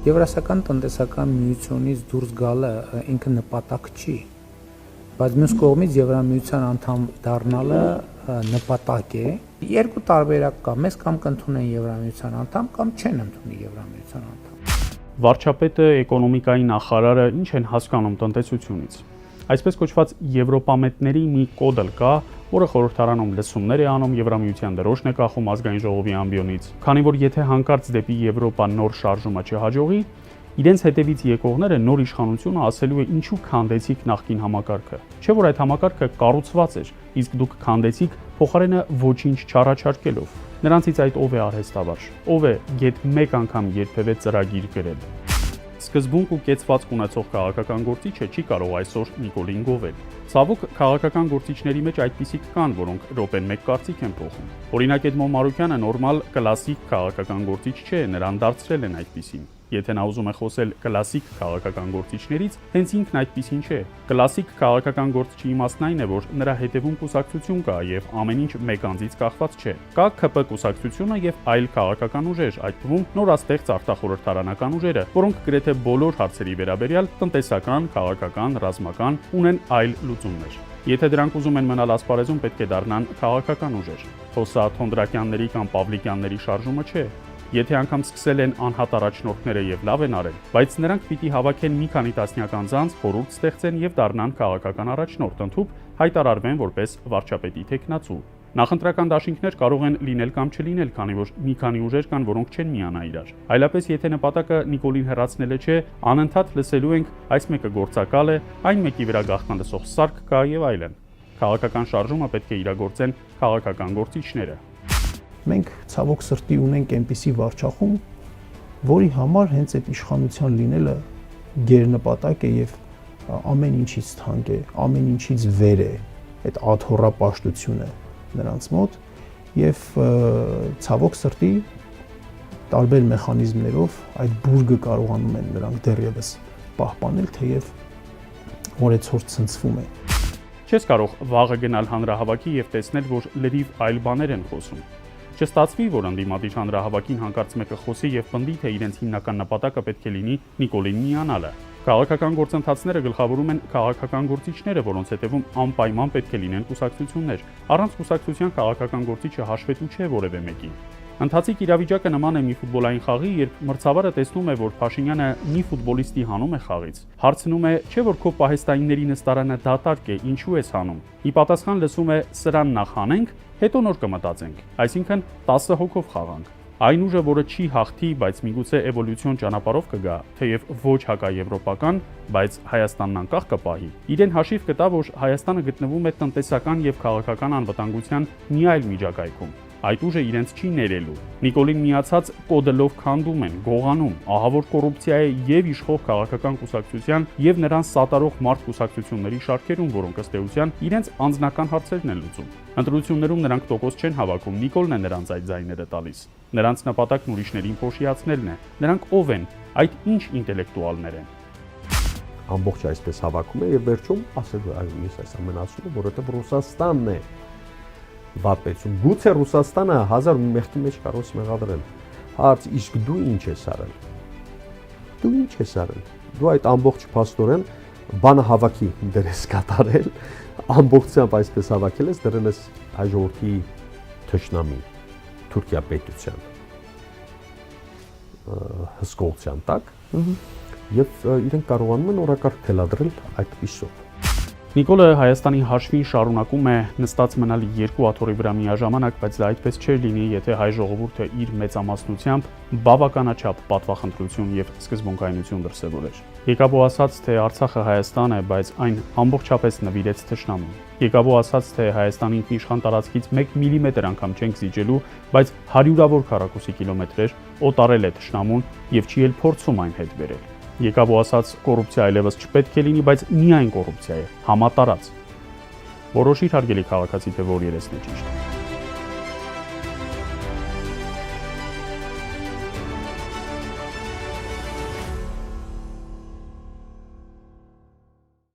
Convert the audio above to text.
Եվրասիական տնտեսական միությունից դուրս գալը ինքը նպատակ չի, բայց մյուս կողմից Եվրամիության անդամ դառնալը նպատակ է։ Երկու տարբերակ կա, մեզ կամ կընդունեն Եվրամիության անդամ, կամ չեն ընդունի Եվրամիության անդամ։ Վարչապետը, էկոնոմիկայի նախարարը ինչ են հասկանում տնտեսությունից։ Այսպես կոչված եվրոպամետների մի կոդ կա, որը խորհրդարանում լսումներ է անում, Եվրամիության դրոշն է կախում ազգային ժողովի ամբիոնից, քանի որ եթե հանկարծ դեպի Եվրոպա նոր շարժումը չհաջողի, իրենց հետևից եկողները նոր իշխանությունը ասելու է ինչու քանդեցիք նախկին համակարգը։ Չէ՞ որ այդ համակարգը կառուցված էր, իսկ դուք քանդեցիք փոխարենը ոչինչ չառաջարկելով։ Նրանցից այդ ով է արհեստավարժ, ով է գեթ մեկ անգամ երբևէ ծրագիր գրել։ Սկզբունք ու կեցվածք ունեցող քաղաքական գործիչը չի կարող այսօր Նիկոլին գովել։ Ցավոք, քաղաքական գործիչների մեջ այդպիսիք կան, որոնք րոպեն մեկ կարծիք են փոխում։ Օրինակ Էդմոն Մարուկյանը նորմալ կլասիկ քաղաքական գործիչ չէ, նրան դարձրել են այդպիսին։ Եթե նա ուզում է խոսել կլասիկ քաղաքական գործիչներից, հենց ինքն այդպիսին չէ։ Կլասիկ քաղաքական գործիչի իմաստն այն է, որ նրա հետևում կուսակցություն կա եւ ամեն ինչ մեկ անձից կախված չէ։ Կա ԿՊ կուսակցությունը եւ այլ քաղաքական ուժեր, այդ թվում նորաստեղծ արտախորհրդարանական ուժերը, որոնք գրեթե բոլոր հարցերի վերաբերյալ տնտեսական, քաղաքական, ռազմական ունեն այլ լուծումներ։ Եթե դրանք ուզում են մնալ ասպարեզում, պետք է դառնան քաղաքական ուժեր։ Հոսա Թոնդրակյանների կամ Պավլիկյանների շարժումը չէ։ Եթե անգամ սկսել են անհատ առաջնորդները եւ լավ են արել, բայց նրանք պիտի հավաքեն մի քանի տասնյակ անձանց, խորհուրդ ստեղծեն եւ դառնան քաղաքական առաջնորդ, ընդհանուր հայտարարվեն որպես վարչապետի թեկնածու։ Նախընտրական դաշինքներ կարող են լինել կամ չլինել, քանի որ մի քանի ուժեր կան, որոնք չեն միանա իրար։ Այլապես եթե նպատակը Նիկոլին հեռացնելը չէ, անընդհատ լսելու ենք այս մեկը գործակալ է, այն մեկի վրա գաղտնալսող սարք կա եւ այլն։ Քաղաքական շարժումը պետք է իրագործեն քաղաքական գործիչները։ Մենք ցավոք սրտի ունենք այնպիսի վարչախումբ, որի համար հենց այդ իշխանության լինելը գերնպատակ է եւ ամեն ինչից թանկ է, ամեն ինչից վեր է այդ աթոռապաշտությունը նրանց մոտ եւ ցավոք սրտի տարբեր մեխանիզմներով այդ բուրգը կարողանում են նրանք դեռևս պահպանել, թեև օրեցօր ցնցվում է։ Չես կարող վաղը գնալ հանրահավաքի եւ տեսնել, որ լրիվ այլ բաներ են խոսում։ Չստացվի, որ ընդդիմադիր հանրահավաքին հանկարծ մեկը խոսի եւ պնդի, թե իրենց հիմնական նպատակը պետք է լինի Նիկոլին միանալը։ Քաղաքական գործընթացները գլխավորում են քաղաքական գործիչները, որոնց հետևում անպայման պետք է լինեն կուսակցություններ։ Առանց կուսակցության քաղաքական գործիչը հաշվետու չէ որևէ մեկի։ Ընթացիկ իրավիճակը նման է մի ֆուտբոլային խաղի, երբ մրցավարը տեսնում է, որ Փաշինյանը մի ֆուտբոլիստի հանում է խաղից։ Հարցնում է, չէ՞ որ քո պահեստայինների նստարանը դատարկ է, ինչու ես հանում։ Ի պատասխան լսում է՝ սրան նախ հանենք, հետո նոր կմտածենք։ Այսինքն 10 հոգով խաղանք։ Այն ուժը, որը չի հաղթի, բայց միգուցե էվոլյուցիոն ճանապարհով կգա, թեև ոչ հակաեվրոպական, բայց Հայաստանն անկախ կպահի, իրեն հաշիվ կտա, որ Հայաստանը գտնվում է տնտեսական եւ քաղաքական անվտանգության մի այլ միջակայքում։ Այդ ուժը իրենց չի ներելու։ Նիկոլին միացած կոդելով քանդում են, գողանում, ահավոր կոռուպցիա է եւ իշխող քաղաքական կուսակցության եւ նրանց սատարող մարդ կուսակցությունների շարքերում, որոնք ըստ էության իրենց անձնական հարցերն են լուծում։ Ընտրություններում նրանք տոկոս չեն հավաքում, Նիկոլն է նրանց այդ ձայները տալիս։ Նրանց նպատակն ուրիշներին փոշիացնելն է։ Նրանք ով են, այդ ինչ ինտելեկտուալներ են։ Ամբողջ այսպես հավաքում է եւ վերջում ասել այո, ես այս ամենը ասում եմ, որովհետեւ Ռուսաստանն է վատպետություն։ Գուցե Ռուսաստանը 1000 մեղքի մեջ կարող է մեղադրել։ Հարց, իսկ դու ինչ ես արել։ Դու ինչ ես արել։ Դու այդ ամբողջ փաստորեն բանը հավաքի դեր ես կատարել, ամբողջությամբ այսպես հավաքել ես, դրել ես հայ ժողովրդի թշնամի Թուրքիա պետության հսկողության տակ եւ իրենք կարողանում են օրակարգ թելադրել այդպիսով։ Նիկոլը Հայաստանի հաշվին շարունակում է նստած մնալ երկու աթոռի վրա միաժամանակ, բայց դա այդպես չէր լինի, եթե հայ ժողովուրդը իր մեծամասնությամբ բավականաչափ պատվախնդրություն եւ սկզբունքայնություն դրսեւորեր։ Եկաբո ասաց, թե Արցախը Հայաստան է, բայց այն ամբողջապես նվիրեց թշնամուն։ Եկաբո ասաց, թե Հայաստանի ինքնիշխան տարածքից 1 միլիմետր անգամ չենք զիջելու, բայց հարյուրավոր քառակուսի կիլոմետրեր օտարել է թշնամուն եւ չի էլ փորձում այն հետ բերել։ Եկաբո ասաց, կոռուպցիա այլևս չպետք է լինի, բայց միայն կոռուպցիա է, համատարած։ Որոշիր հարգելի քաղաքացի, թե որ երեսն է ճիշտ։